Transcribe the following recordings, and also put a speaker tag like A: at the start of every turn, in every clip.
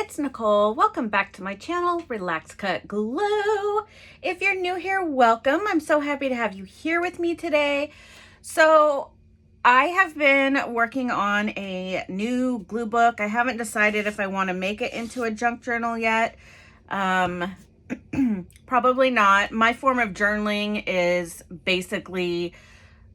A: it's Nicole. Welcome back to my channel, RelaxCutGlue. If you're new here, welcome. I'm so happy to have you here with me today. So I have been working on a new glue book. I haven't decided if I want to make it into a junk journal yet. Probably not. My form of journaling is basically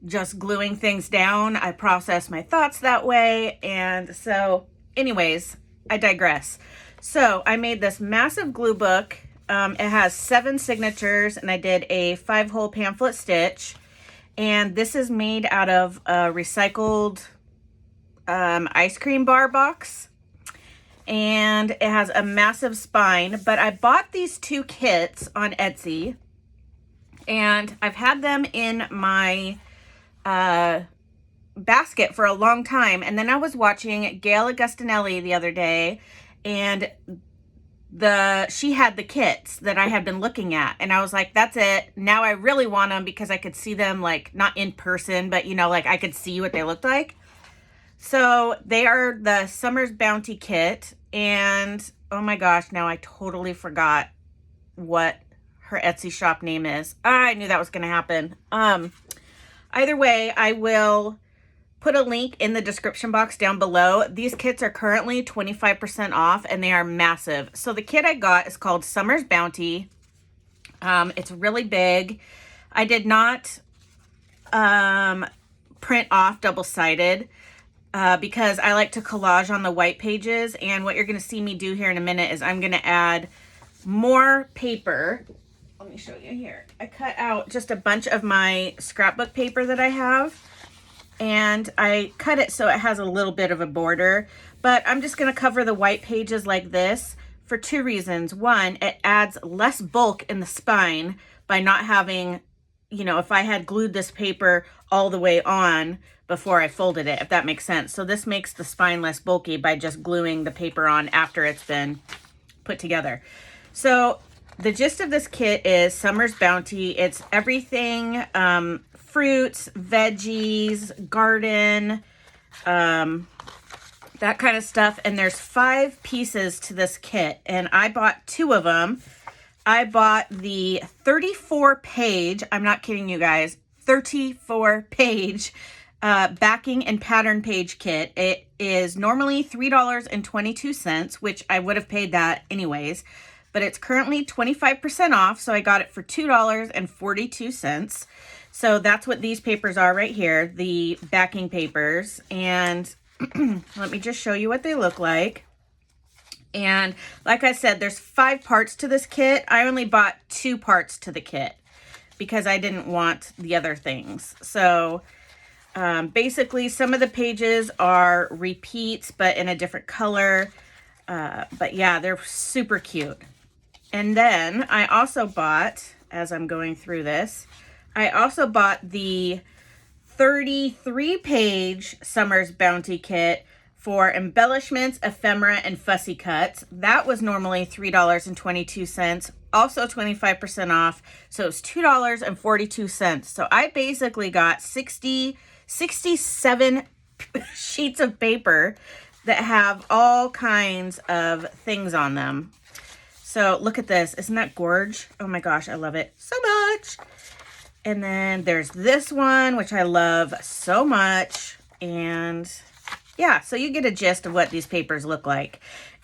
A: just gluing things down. I process my thoughts that way. And so anyways, I digress. So I made this massive glue book. It has 7 signatures and I did a 5-hole pamphlet stitch. And this is made out of a recycled ice cream bar box. And it has a massive spine, but I bought these 2 kits on Etsy and I've had them in my basket for a long time. And then I was watching Gail Augustinelli the other day, and she had the kits that I had been looking at, and I was like, that's it. Now I really want them because I could see them, like, not in person, but you know, like I could see what they looked like. So they are the Summer's Bounty kit, and oh my gosh, now I totally forgot what her Etsy shop name is. I knew that was going to happen. Either way, I will put a link in the description box down below. These kits are currently 25% off and they are massive. So the kit I got is called Summer's Bounty. It's really big. I did not print off double-sided because I like to collage on the white pages. And what you're going to see me do here in a minute is I'm going to add more paper. Let me show you here. I cut out just a bunch of my scrapbook paper that I have, and I cut it so it has a little bit of a border, but I'm just going to cover the white pages like this for 2 reasons. One, it adds less bulk in the spine by not having, you know, if I had glued this paper all the way on before I folded it, if that makes sense. So this makes the spine less bulky by just gluing the paper on after it's been put together. So the gist of this kit is Summer's Bounty. It's everything, fruits, veggies, garden, that kind of stuff. And there's 5 pieces to this kit. And I bought 2 of them. I bought the 34-page, I'm not kidding you guys, 34-page backing and pattern page kit. It is normally $3.22, which I would have paid that anyways. But it's currently 25% off, so I got it for $2.42. So that's what these papers are right here, the backing papers. And let me just show you what they look like. And like I said, there's 5 parts to this kit. I only bought 2 parts to the kit because I didn't want the other things. So basically, some of the pages are repeats, but in a different color. But yeah, they're super cute. And then I also bought, as I'm going through this, I also bought the 33-page Summer's Bounty kit for embellishments, ephemera, and fussy cuts. That was normally $3.22, also 25% off. So it's $2.42. So I basically got 67 sheets of paper that have all kinds of things on them. So look at this. Isn't that gorge? Oh my gosh, I love it so much. And then there's this one, which I love so much. And yeah, so you get a gist of what these papers look like.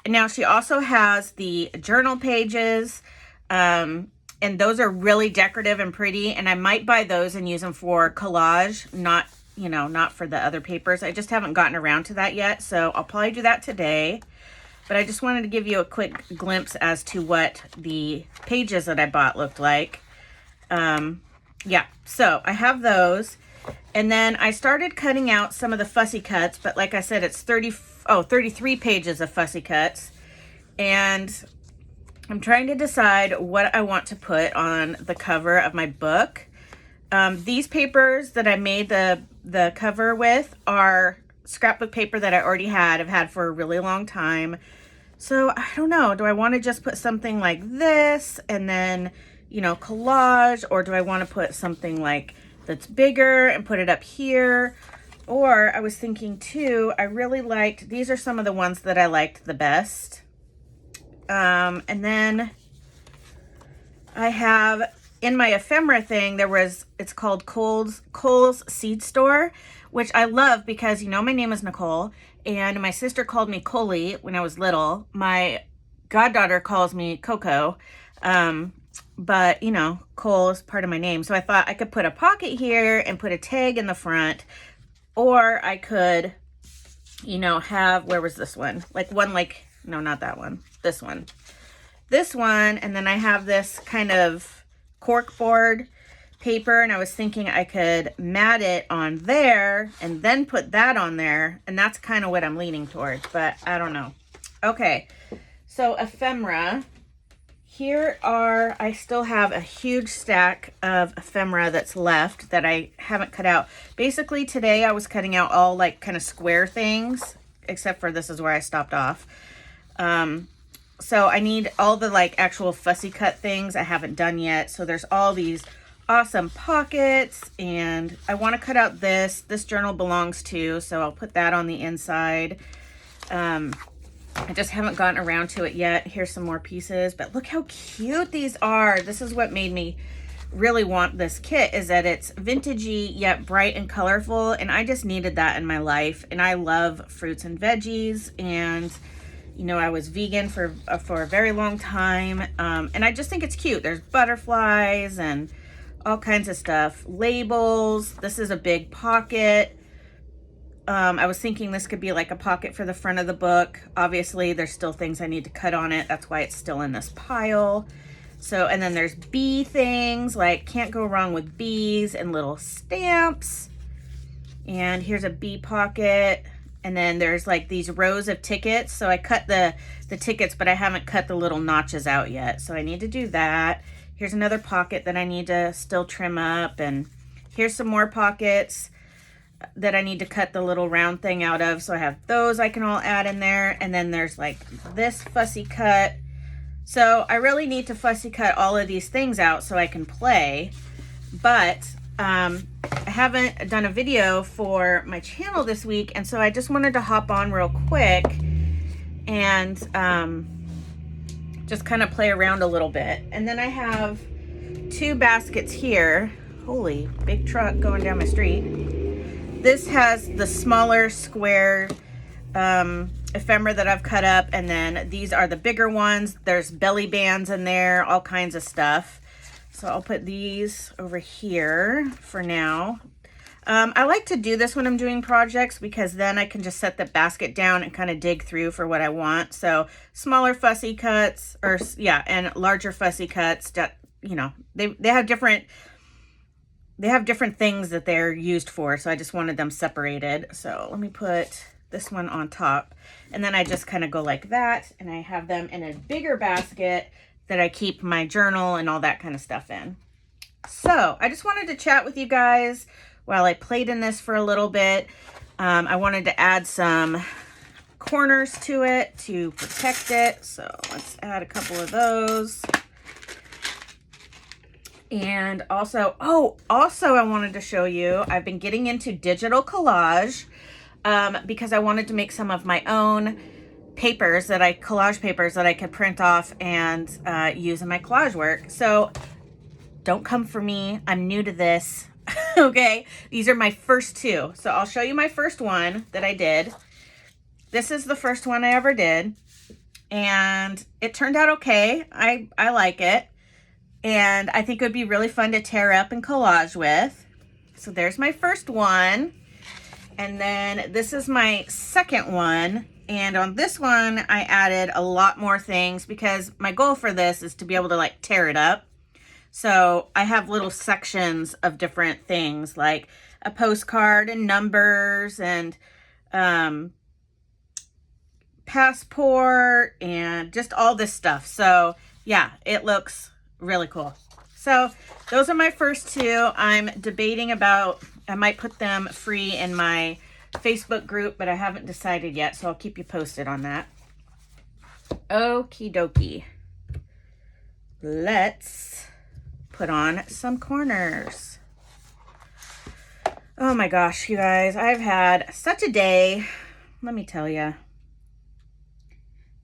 A: And now she also has the journal pages. And those are really decorative and pretty. And I might buy those and use them for collage, not, you know, not for the other papers. I just haven't gotten around to that yet. So I'll probably do that today. But I just wanted to give you a quick glimpse as to what the pages that I bought looked like. Yeah, so I have those. And then I started cutting out some of the fussy cuts. But like I said, it's 33 pages of fussy cuts. And I'm trying to decide what I want to put on the cover of my book. These papers that I made the cover with are scrapbook paper that I already had. I've had for a really long time. So I don't know. Do I want to just put something like this and then, you know, collage? Or do I want to put something like that's bigger and put it up here? Or I was thinking too, I really liked, these are some of the ones that I liked the best. And then I have in my ephemera thing, it's called Cole's Seed Store, which I love because, you know, my name is Nicole and my sister called me Coley when I was little. My goddaughter calls me Coco. But you know, Cole is part of my name. So I thought I could put a pocket here and put a tag in the front, or I could, you know, have, where was this one? Like one, like, no, not that one, this one, and then I have this kind of cork board paper, and I was thinking I could mat it on there and then put that on there, and that's kind of what I'm leaning towards, but I don't know. Okay, so ephemera. Here I still have a huge stack of ephemera that's left that I haven't cut out. Basically today I was cutting out all like kind of square things, except for this is where I stopped off. So I need all the like actual fussy cut things I haven't done yet. So there's all these awesome pockets, and I want to cut out this journal belongs to, so I'll put that on the inside. I just haven't gotten around to it yet. Here's some more pieces, but look how cute these are. This is what made me really want this kit, is that it's vintagey yet bright and colorful, and I just needed that in my life. And I love fruits and veggies, and you know, I was vegan for a very long time, and I just think it's cute. There's butterflies and all kinds of stuff. Labels. This is a big pocket. I was thinking this could be like a pocket for the front of the book. Obviously, there's still things I need to cut on it. That's why it's still in this pile. So, and then there's bee things, like can't go wrong with bees and little stamps. And here's a bee pocket. And then there's like these rows of tickets. So I cut the tickets, but I haven't cut the little notches out yet. So I need to do that. Here's another pocket that I need to still trim up. And here's some more pockets that I need to cut the little round thing out of. So I have those I can all add in there. And then there's like this fussy cut. So I really need to fussy cut all of these things out so I can play. But I haven't done a video for my channel this week, and so I just wanted to hop on real quick and just kind of play around a little bit. And then I have two baskets here. Holy, big truck going down my street. This has the smaller square ephemera that I've cut up, and then these are the bigger ones. There's belly bands in there, all kinds of stuff. So I'll put these over here for now. I like to do this when I'm doing projects because then I can just set the basket down and kind of dig through for what I want. So smaller fussy cuts, or yeah, and larger fussy cuts, you know, they have different things that they're used for. So I just wanted them separated. So let me put this one on top, and then I just kind of go like that, and I have them in a bigger basket that I keep my journal and all that kind of stuff in. So I just wanted to chat with you guys while I played in this for a little bit. I wanted to add some corners to it to protect it. So let's add a couple of those. And also I wanted to show you, I've been getting into digital collage because I wanted to make some of my own papers collage papers that I could print off and use in my collage work. So don't come for me. I'm new to this. Okay. These are my first two. So I'll show you my first one that I did. This is the first one I ever did, and it turned out okay. I like it. And I think it would be really fun to tear up and collage with. So there's my first one. And then this is my second one. And on this one, I added a lot more things because my goal for this is to be able to like tear it up. So I have little sections of different things like a postcard and numbers and passport and just all this stuff. So yeah, it looks really cool. So those are my first two. I'm debating about, I might put them free in my Facebook group, but I haven't decided yet, so I'll keep you posted on that. Okie dokie. Let's put on some corners. Oh my gosh, you guys, I've had such a day. Let me tell you.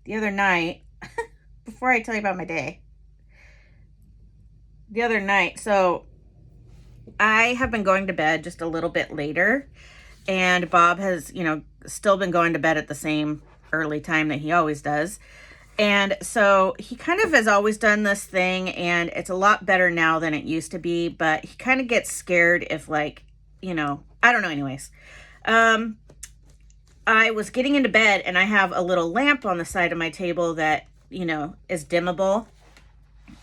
A: The other night, before I tell you about my day. The other night, so I have been going to bed just a little bit later, and Bob has, you know, still been going to bed at the same early time that he always does. And so he kind of has always done this thing, and it's a lot better now than it used to be, but he kind of gets scared if, like, you know, I don't know. Anyways, I was getting into bed, and I have a little lamp on the side of my table that, you know, is dimmable.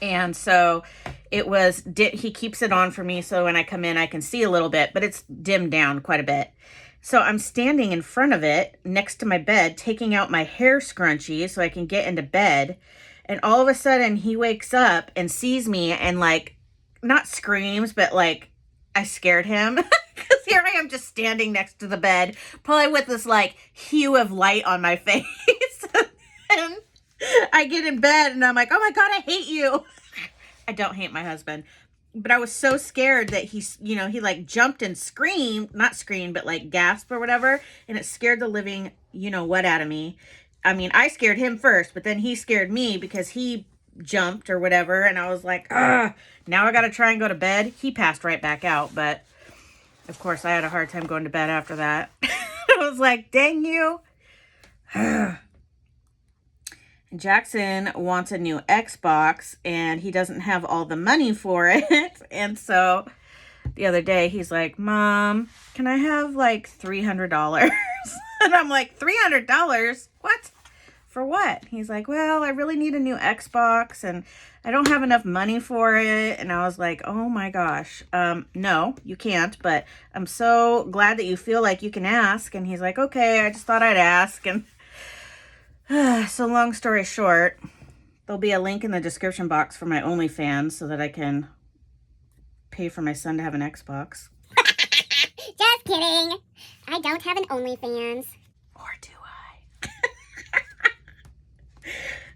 A: And so it was, he keeps it on for me, so when I come in, I can see a little bit, but it's dimmed down quite a bit. So I'm standing in front of it next to my bed, taking out my hair scrunchie so I can get into bed. And all of a sudden he wakes up and sees me and, like, not screams, but like I scared him. Because here I am just standing next to the bed, probably with this like hue of light on my face. And I get in bed and I'm like, oh my God, I hate you. I don't hate my husband. But I was so scared that he, you know, he like jumped and screamed, not screamed, but like gasped or whatever. And it scared the living, you know what, out of me. I mean, I scared him first, but then he scared me because he jumped or whatever. And I was like, ah, now I got to try and go to bed. He passed right back out. But of course I had a hard time going to bed after that. I was like, dang you. Jackson wants a new Xbox and he doesn't have all the money for it. And so the other day he's like, Mom, can I have like $300? And I'm like, $300? What? For what? He's like, well, I really need a new Xbox and I don't have enough money for it. And I was like, oh my gosh, no, you can't, but I'm so glad that you feel like you can ask. And he's like, okay, I just thought I'd ask. And so long story short, there'll be a link in the description box for my OnlyFans so that I can pay for my son to have an Xbox.
B: Just kidding. I don't have an OnlyFans.
A: Or do I?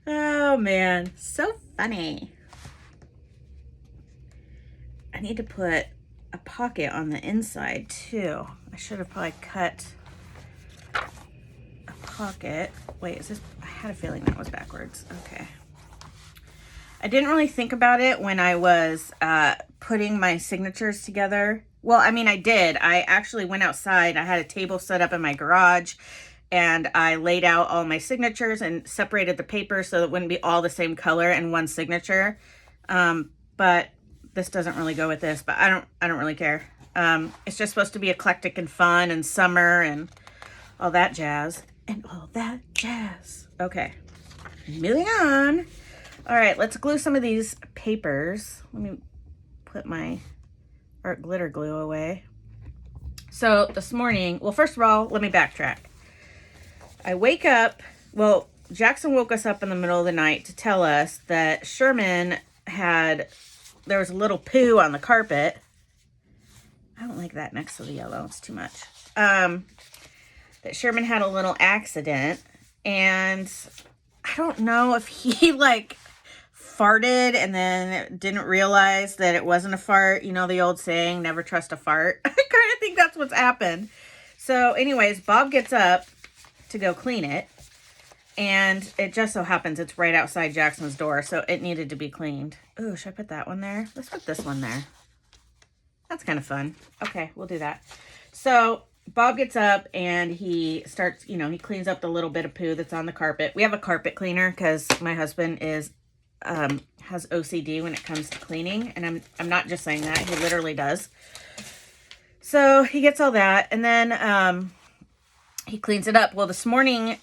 A: Oh man, so funny. I need to put a pocket on the inside too. I should have probably cut pocket. Wait, is this? I had a feeling that was backwards. Okay. I didn't really think about it when I was putting my signatures together. Well, I mean, I did. I actually went outside. I had a table set up in my garage and I laid out all my signatures and separated the paper so it wouldn't be all the same color in one signature. But this doesn't really go with this, but I don't really care. It's just supposed to be eclectic and fun and summer and all that jazz. And all that jazz. Okay, moving on. All right, let's glue some of these papers. Let me put my art glitter glue away. So this morning, well, first of all, let me backtrack. I wake up, well, Jackson woke us up in the middle of the night to tell us that Sherman there was a little poo on the carpet. I don't like that next to the yellow, it's too much. That Sherman had a little accident, and I don't know if he like farted and then didn't realize that it wasn't a fart. You know the old saying, never trust a fart. I kind of think that's what's happened. So anyways, Bob gets up to go clean it, and it just so happens it's right outside Jackson's door, so it needed to be cleaned. Ooh, should I put that one there? Let's put this one there. That's kind of fun. Okay, we'll do that. So Bob gets up and he starts, you know, he cleans up the little bit of poo that's on the carpet. We have a carpet cleaner because my husband has OCD when it comes to cleaning. And I'm not just saying that, he literally does. So he gets all that and then he cleans it up. Well, this morning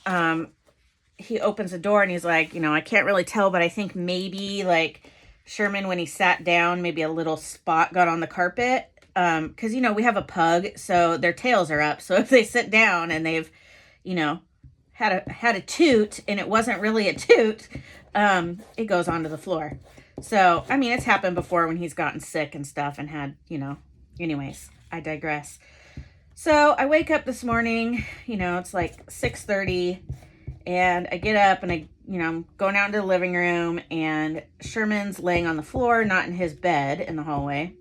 A: he opens the door and he's like, you know, I can't really tell, but I think maybe like Sherman, when he sat down, maybe a little spot got on the carpet. Because, you know, we have a pug, so their tails are up. So if they sit down and they've, you know, had a toot and it wasn't really a toot, it goes onto the floor. So, I mean, it's happened before when he's gotten sick and stuff and had, you know, anyways, I digress. So I wake up this morning, you know, it's like 6:30 and I get up and I'm going out into the living room and Sherman's laying on the floor, not in his bed in the hallway.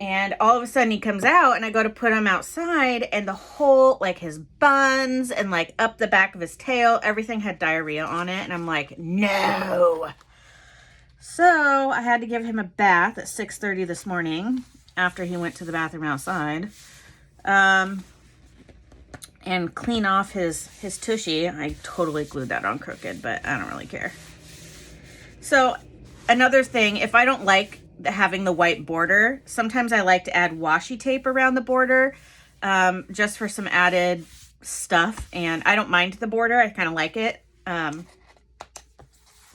A: And all of a sudden he comes out and I go to put him outside and the whole, like his buns and like up the back of his tail, everything had diarrhea on it. And I'm like, no. So I had to give him a bath at 6:30 this morning after he went to the bathroom outside. And clean off his tushy. I totally glued that on crooked, but I don't really care. So another thing, if I don't like having the white border, sometimes I like to add washi tape around the border, just for some added stuff. And I don't mind the border. I kind of like it.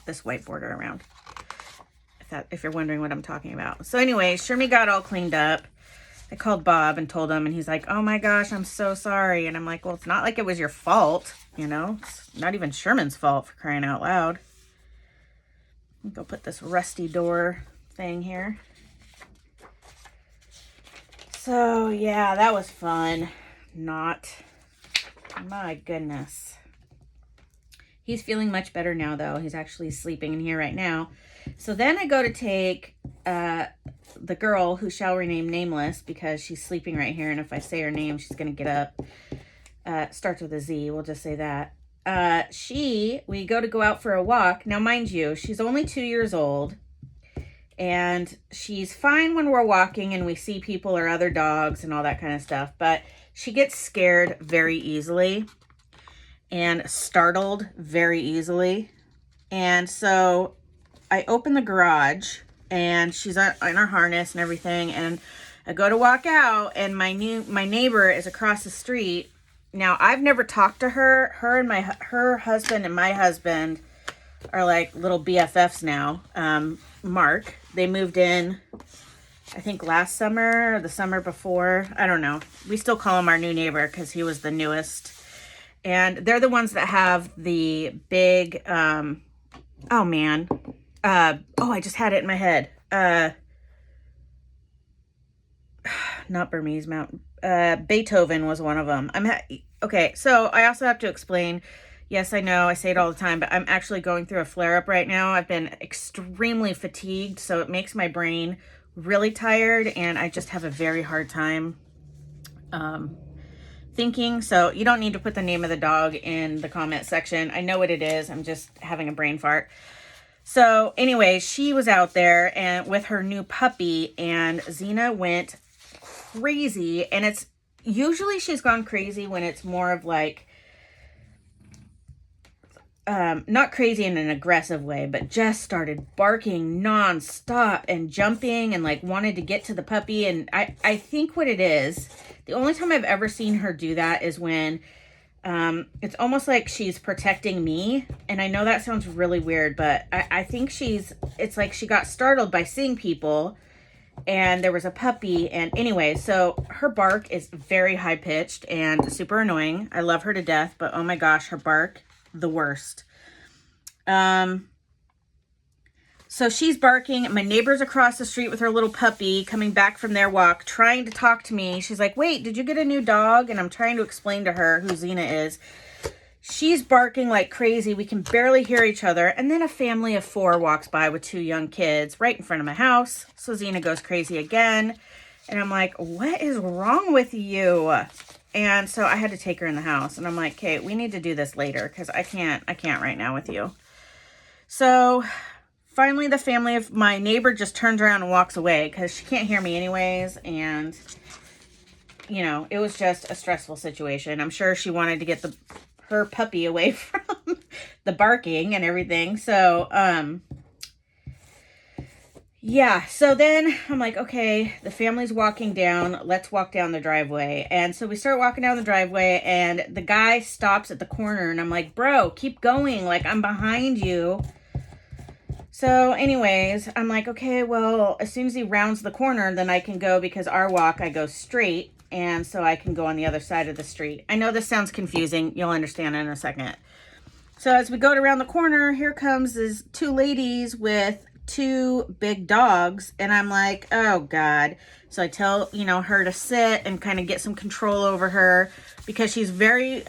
A: This white border around, if you're wondering what I'm talking about. So anyway, Shermie got all cleaned up. I called Bob and told him, and he's like, oh my gosh, I'm so sorry. And I'm like, well, it's not like it was your fault, you know? It's not even Sherman's fault, for crying out loud. Go put this rusty door thing here. So yeah, that was fun. Not. My goodness. He's feeling much better now, though. He's actually sleeping in here right now. So then I go to take the girl who shall remain nameless, because she's sleeping right here, and if I say her name, she's going to get up. Starts with a Z, we'll just say that. We go out for a walk. Now, mind you, she's only 2 years old, and she's fine when we're walking and we see people or other dogs and all that kind of stuff, but she gets scared very easily and startled very easily. And so I open the garage and she's in her harness and everything, and I go to walk out, and my neighbor is across the street. Now, I've never talked to her. Her husband and my husband are like little BFFs now. Mark, they moved in, I think last summer or the summer before. I don't know. We still call him our new neighbor because he was the newest. And they're the ones that have the big, oh man. I just had it in my head. Not Burmese Mountain. Beethoven was one of them. Okay, so I also have to explain. Yes, I know I say it all the time, but I'm actually going through a flare-up right now. I've been extremely fatigued, so it makes my brain really tired, and I just have a very hard time thinking. So you don't need to put the name of the dog in the comment section. I know what it is. I'm just having a brain fart. So anyway, she was out there and with her new puppy, and Xena went crazy. And it's usually she's gone crazy when it's more of like, not crazy in an aggressive way, but just started barking nonstop and jumping and like wanted to get to the puppy. And I think what it is, the only time I've ever seen her do that is when it's almost like she's protecting me. And I know that sounds really weird, but I think it's like she got startled by seeing people and there was a puppy. And anyway, so her bark is very high pitched and super annoying. I love her to death, but oh my gosh, her bark, the worst. So she's barking. My neighbor's across the street with her little puppy coming back from their walk, trying to talk to me. She's like, wait, did you get a new dog? And I'm trying to explain to her who Xena is. She's barking like crazy. We can barely hear each other. And then a family of 4 walks by with 2 young kids right in front of my house. So Xena goes crazy again. And I'm like, what is wrong with you? And so I had to take her in the house. And I'm like, Kate, we need to do this later because I can't right now with you. So finally, the family of my neighbor just turns around and walks away because she can't hear me anyways. And, you know, it was just a stressful situation. I'm sure she wanted to get her puppy away from the barking and everything. So, yeah. So then I'm like, okay, the family's walking down. Let's walk down the driveway. And so we start walking down the driveway and the guy stops at the corner and I'm like, bro, keep going. Like, I'm behind you. So anyways, I'm like, okay, well, as soon as he rounds the corner, then I can go because our walk, I go straight. And so I can go on the other side of the street. I know this sounds confusing. You'll understand in a second. So as we go around the corner, here comes these 2 ladies with 2 big dogs. And I'm like, oh God. So I tell, her to sit and kind of get some control over her because she's very,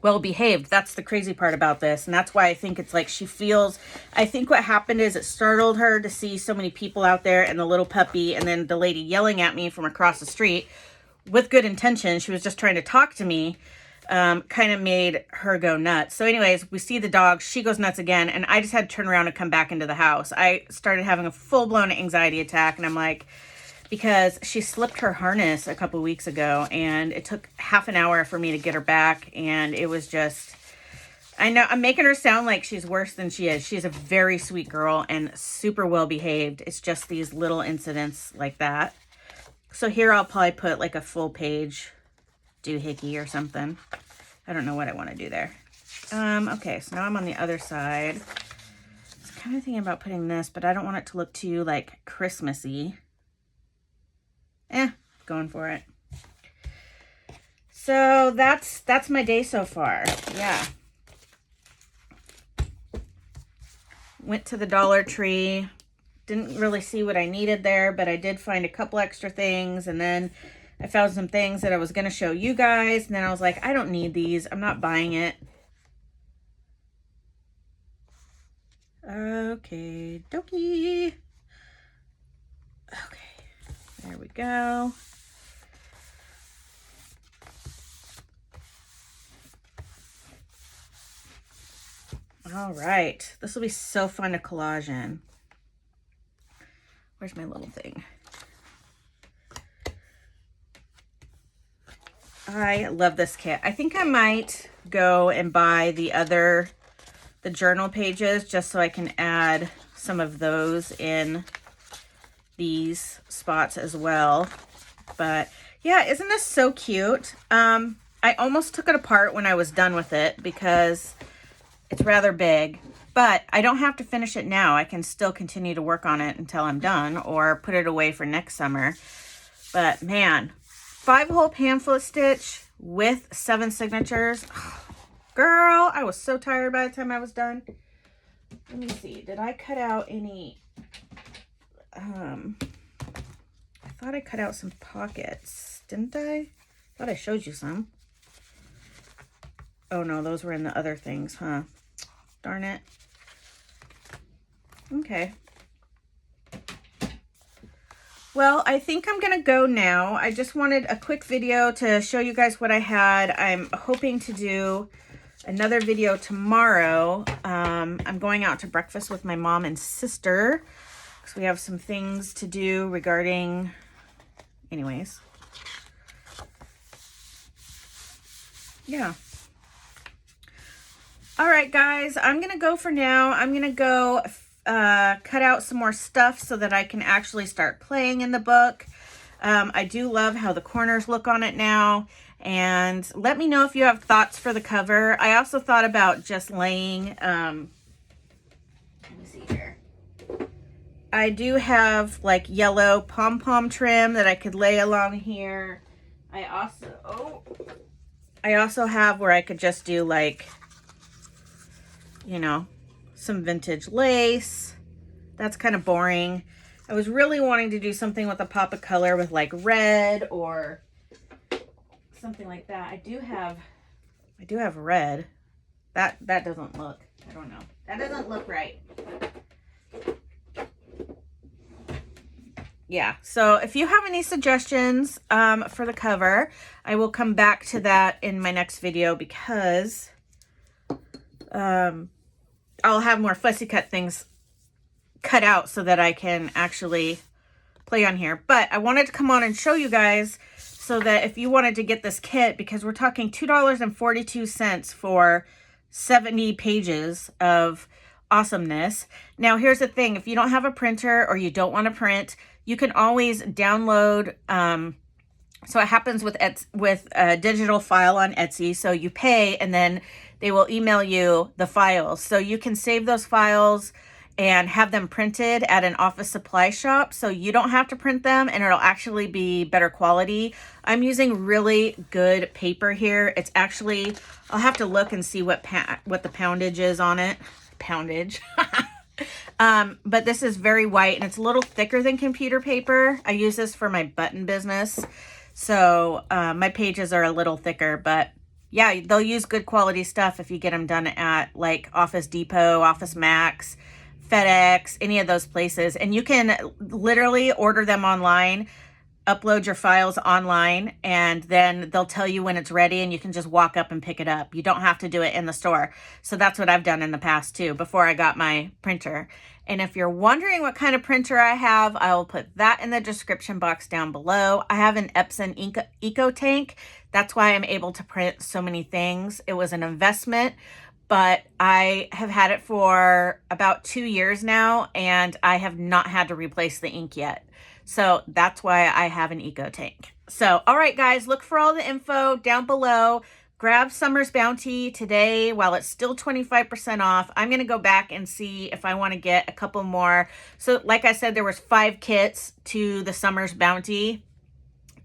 A: well behaved. That's the crazy part about this. And that's why I think it's like she feels, I think what happened is it startled her to see so many people out there and the little puppy and then the lady yelling at me from across the street with good intention. She was just trying to talk to me. Kind of made her go nuts. So anyways, we see the dog, she goes nuts again, and I just had to turn around and come back into the house. I started having a full-blown anxiety attack, and I'm like, because she slipped her harness a couple weeks ago, and it took half an hour for me to get her back, and it was just, I know, I'm making her sound like she's worse than she is. She's a very sweet girl and super well behaved. It's just these little incidents like that. So here I'll probably put like a full page doohickey or something. I don't know what I want to do there. Okay, so now I'm on the other side. I was kind of thinking about putting this, but I don't want it to look too like Christmassy. Going for it. So that's my day so far. Yeah. Went to the Dollar Tree. Didn't really see what I needed there, but I did find a couple extra things, and then I found some things that I was going to show you guys, and then I was like, I don't need these. I'm not buying it. Okay, dokie. Okay, there we go. All right, this will be so fun to collage in. Where's my little thing? I love this kit. I think I might go and buy the journal pages just so I can add some of those in these spots as well. But yeah, isn't this so cute? I almost took it apart when I was done with it because it's rather big, but I don't have to finish it now. I can still continue to work on it until I'm done or put it away for next summer. But man, 5-hole pamphlet stitch with 7 signatures. Girl, I was so tired by the time I was done. Let me see. Did I cut out any? I thought I cut out some pockets. Didn't I? I thought I showed you some. Oh no, those were in the other things, huh? Darn it. Okay. Well, I think I'm gonna go now. I just wanted a quick video to show you guys what I had. I'm hoping to do another video tomorrow. I'm going out to breakfast with my mom and sister because we have some things to do regarding, anyways. Yeah. All right, guys, I'm gonna go for now. I'm gonna go cut out some more stuff so that I can actually start playing in the book. I do love how the corners look on it now. And let me know if you have thoughts for the cover. I also thought about just laying, let me see here. I do have like yellow pom-pom trim that I could lay along here. I also have where I could just do like, you know, some vintage lace. That's kind of boring. I was really wanting to do something with a pop of color with like red or something like that. I do have red. That doesn't look, I don't know. That doesn't look right. Yeah, so if you have any suggestions for the cover, I will come back to that in my next video because I'll have more fussy cut things cut out so that I can actually play on here. But I wanted to come on and show you guys so that if you wanted to get this kit, because we're talking $2.42 for 70 pages of awesomeness. Now, here's the thing. If you don't have a printer or you don't want to print, you can always download. So it happens with a digital file on Etsy. So you pay and then they will email you the files. So you can save those files and have them printed at an office supply shop. So you don't have to print them and it'll actually be better quality. I'm using really good paper here. It's actually, I'll have to look and see what the poundage is on it. Poundage. But this is very white and it's a little thicker than computer paper. I use this for my button business. So my pages are a little thicker, but yeah, they'll use good quality stuff if you get them done at like Office Depot, Office Max, FedEx, any of those places. And you can literally order them online, upload your files online, and then they'll tell you when it's ready and you can just walk up and pick it up. You don't have to do it in the store. So that's what I've done in the past too, before I got my printer. And if you're wondering what kind of printer I have, I will put that in the description box down below. I have an Epson EcoTank. That's why I'm able to print so many things. It was an investment, but I have had it for about 2 years now, and I have not had to replace the ink yet. So that's why I have an EcoTank. So, all right, guys, look for all the info down below. Grab Summer's Bounty today while it's still 25% off. I'm going to go back and see if I want to get a couple more. So like I said, there was 5 kits to the Summer's Bounty.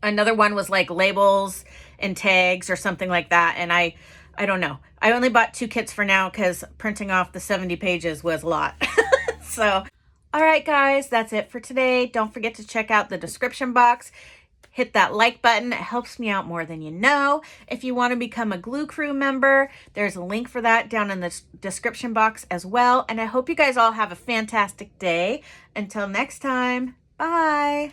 A: Another one was like labels and tags or something like that. And I don't know. I only bought 2 kits for now because printing off the 70 pages was a lot. So, all right, guys, that's it for today. Don't forget to check out the description box. Hit that like button. It helps me out more than you know. If you want to become a Glue Crew member, there's a link for that down in the description box as well. And I hope you guys all have a fantastic day. Until next time, bye.